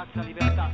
Piazza Libertà.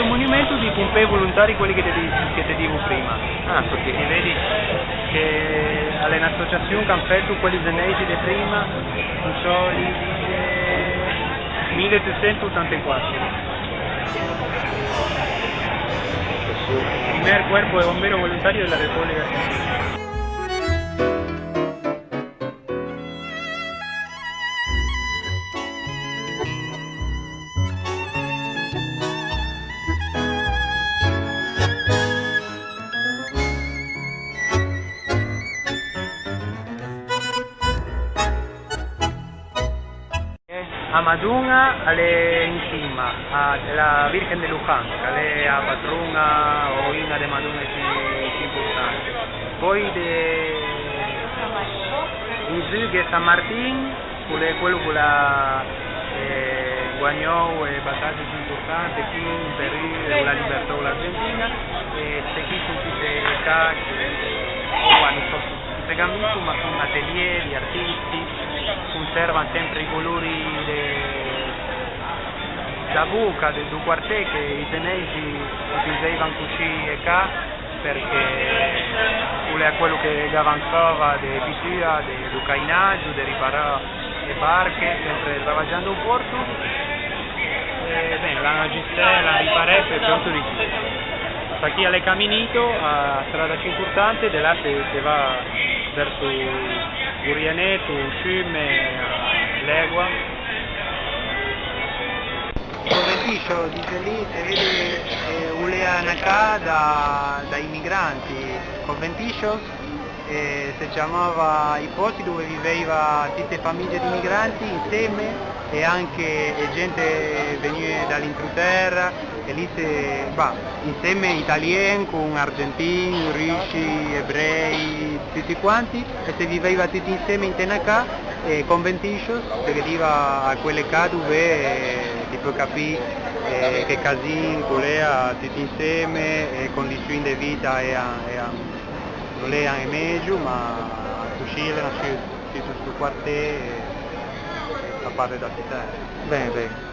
un monumento di pompei volontari, quelli che ti dico prima. Perché E vedi che alle un'associazione che hanno fatto quelli zenesi di prima, non so, lì 1884. Primer cuerpo de bomberos voluntarios de la República Argentina. A Maduna alle in cima, alla Virgen de Luján, che è la patrona o una delle Madune più importanti. Poi in giù che è San Martín, quello che la guadagnò e battaglie più importanti qui in Perù, la libertà dell'Argentina, e qui sono tutte case, non so se cammino, ma sono atelier di artisti, conservano sempre i colori da buca del quartiere che i zenesi utilizzavano così e qua perché è quello che avanzava di pittura, del cainaggio, di riparare le barche, sempre lavorando in porto. E bene, l'hanno gestita, l'hanno riparata per tutto di più. Da chi alle camminito a strada più importante, da là si va verso Urianeto, Fiume, Legua. Conventiscio, dice lì, si vede una casa dai migranti. Conventiscio si chiamava i posti dove viveva tutte famiglie di migranti insieme e anche gente veniva dall'Inghilterra e lì insieme italiani con argentini, russi, ebrei, tutti quanti e si viveva tutti insieme in Tenacà e conventiscio si veniva a quelle case dove ti puoi capire che casino voleva tutti insieme e condizioni di vita non è meglio ma uscire sul quartiere a parte da città. Bene.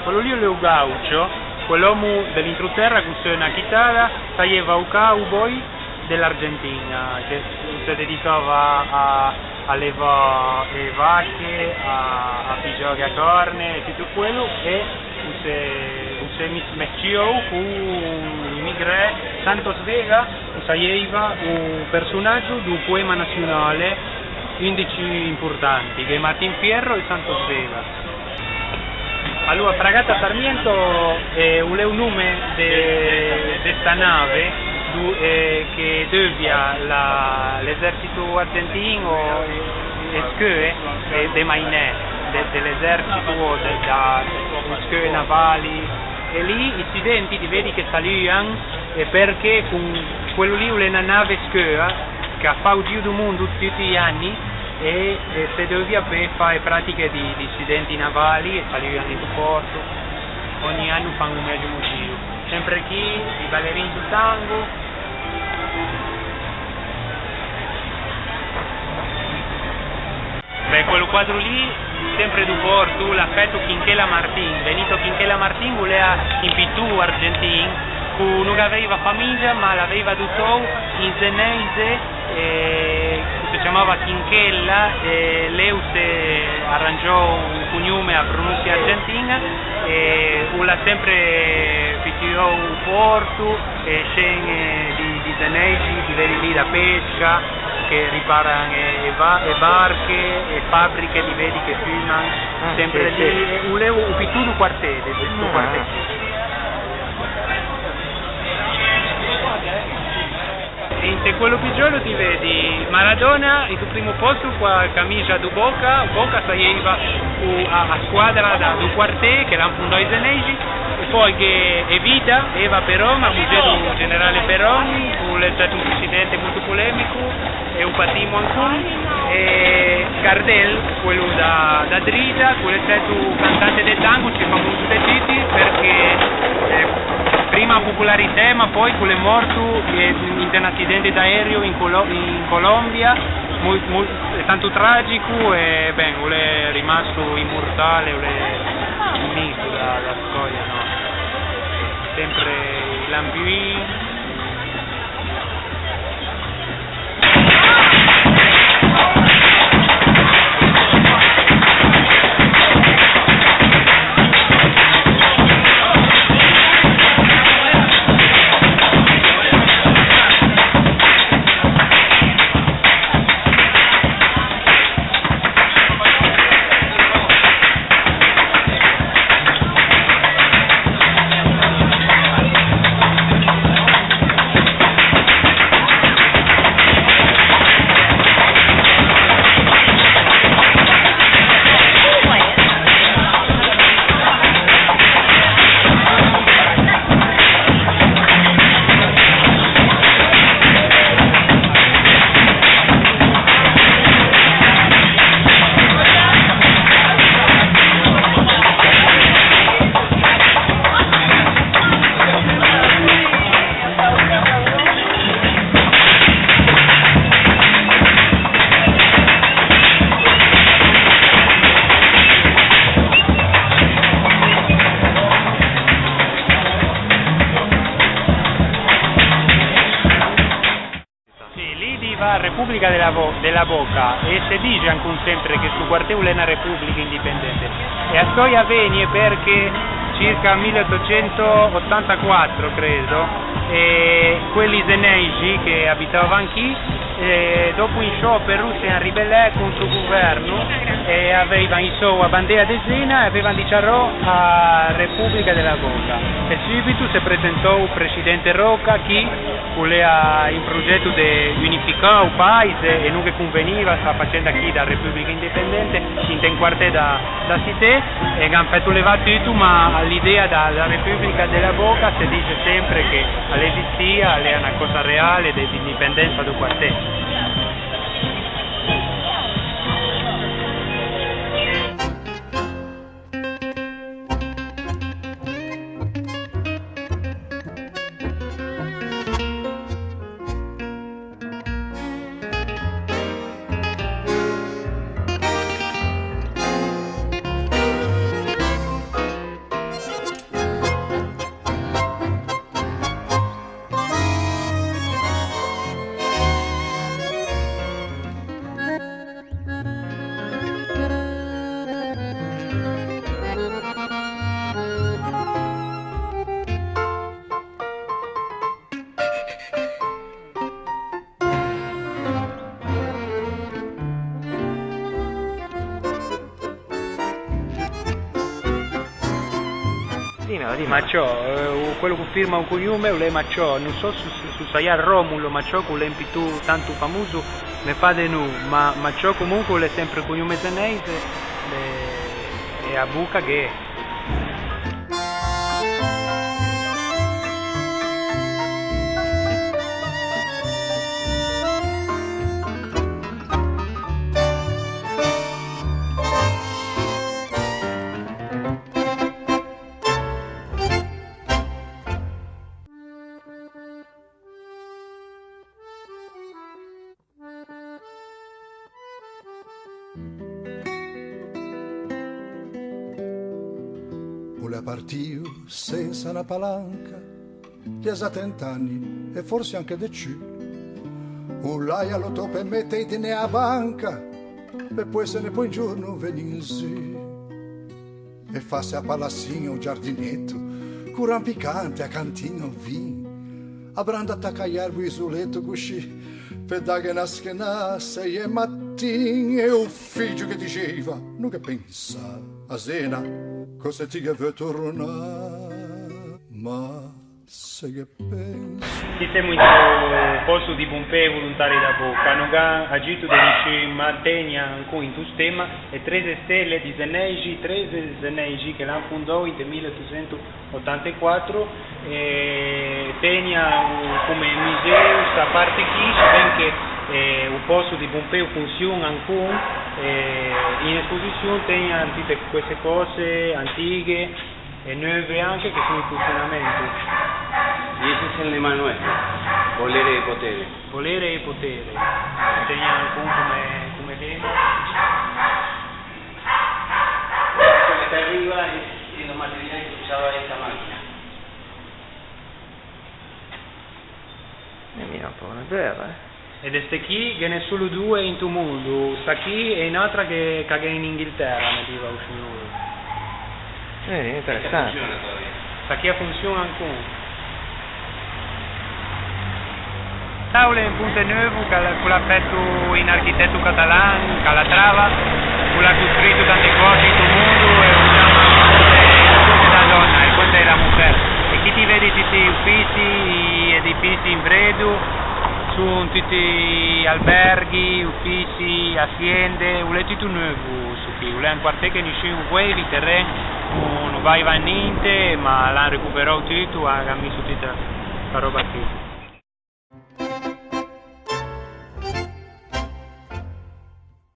Quello lì è il gaucho, quell'uomo dell'Inghilterra che usa una chitarra, faceva un cowboy dell'Argentina, che si dedicava a allevare le vacche, a pigiare a corne e tutto quello, e si mesciò con un immigrante, Santos Vega, che faceva un personaggio di un poema nazionale, indici importanti, che è Martín Fierro e Santos Vega. Allora, Fragata Sarmiento è un nome di questa nave che devia l'esercito argentino e scuole dei mainè dell'esercito da scuole navali, e lì i studenti ti vedi che salivano perché con quello lì è una nave scuola che ha fatto il giro del mondo tutti gli anni e si doveva per fare pratiche di studenti navali e salivano in porto. Ogni anno fanno un meglio giro, sempre qui i ballerini del tango. Beh, quello quadro lì sempre du porto l'ha fatto Quinquela Martín. Benito Quinquela Martín voleva in pittura argentino, non aveva famiglia ma l'aveva tutto in zenese, si chiamava Quinquela, lei arrangiò un cognome a pronuncia argentina e l'ha sempre pitturò un porto e scene di zenesi, ti vedi lì da pesca che riparano e barche e fabbriche, li vedi che filmano sempre sì, lì, un pitturo quartiere, in quello pigiolo ti vedi Maradona in tuo primo posto con la camicia di Boca saeva a squadra del quartiere che l'hanno fondato i zenesi, e poi che Evita, Eva Perón, la moglie del generale Perón, è stato un presidente molto polemico e un patimo ancora, e Gardel, quello da Drida, quello è stato un cantante del tango, ci fanno tutti perché prima popolarità ma poi quello è morto in un accidente d'aereo in Colombia, è tanto tragico e è rimasto immortale, è un mito da storia, no? sempre i lampi. Repubblica della Boca e si dice anche sempre che su quartiere è una repubblica indipendente e a storia avviene perché circa 1884 credo quelli zeneigi che abitavano qui dopo in sciopero si hanno ribellato contro il governo e avevano in sua bandiera di Zena e avevano dichiarato a Repubblica della Boca e subito si presentò il presidente Rocca che voleva il progetto di unificare il paese e non che conveniva sta facendo qui da Repubblica Indipendente in quartiere da città e hanno fatto levato tutto ma l'idea della Repubblica della Boca si dice sempre che all'esistia è una cosa reale dell'indipendenza del quartiere. Ma quello che firma un cognome è Macciò, non so se sai Romulo Macciò che è più tanto famoso, ne fa di noi, ma Macciò comunque è sempre il cognome zenese e a buca che è. Voleva partire senza una palanca, gli ha 30 anni e forse anche di più. Ulai allo topo e mettete a banca e poi se ne poi un giorno venisi e fasse a palazzino un giardinetto, curan piccante a cantino vin, abranda attaccagliare isoletto così per dare che nascenasse e mattina e un figlio che diceva non che pensa a cena cosa ti deve tornare ma se che pensa. Siamo in un posto di Pompei volontari da Boca, hanno agito delle Martegna ancora in questo tema e 13 stelle di Zeneigi, 13 Zeneigi che l'hanno fondato nel 1884 e Tegna come museo, a parte qui, benché un posto di Pompei funziona ancora, in esposizione Tegna tutte queste cose antiche e nuove anche che sono in funzionamento. Y ese es el lema nuestro, volere e potere. Volere e potere, segna ancora come lema. Esto que está arriba es los materiales que usaba esta máquina. è vero, Ed è qui che ne solo due in tu mondo, sta qui e un'altra che è in Inghilterra, mi diva uscito. Interessante. Sta qui funziona ancora. Aule in Ponte Nuovo, che l'ha fatto in architetto catalano, Calatrava, che l'ha costruito tanti cose in tutto il mondo, e una donna, e questa è la mujer. E qui ti vedi tutti gli uffici, edifici in Bredo, sono tutti alberghi, uffici, aziende, è tutto nuovo su qui, è un quartiere che nessuno vuole, il terreno non va niente, ma l'hanno recuperato tutto, ha messo tutta la roba qui.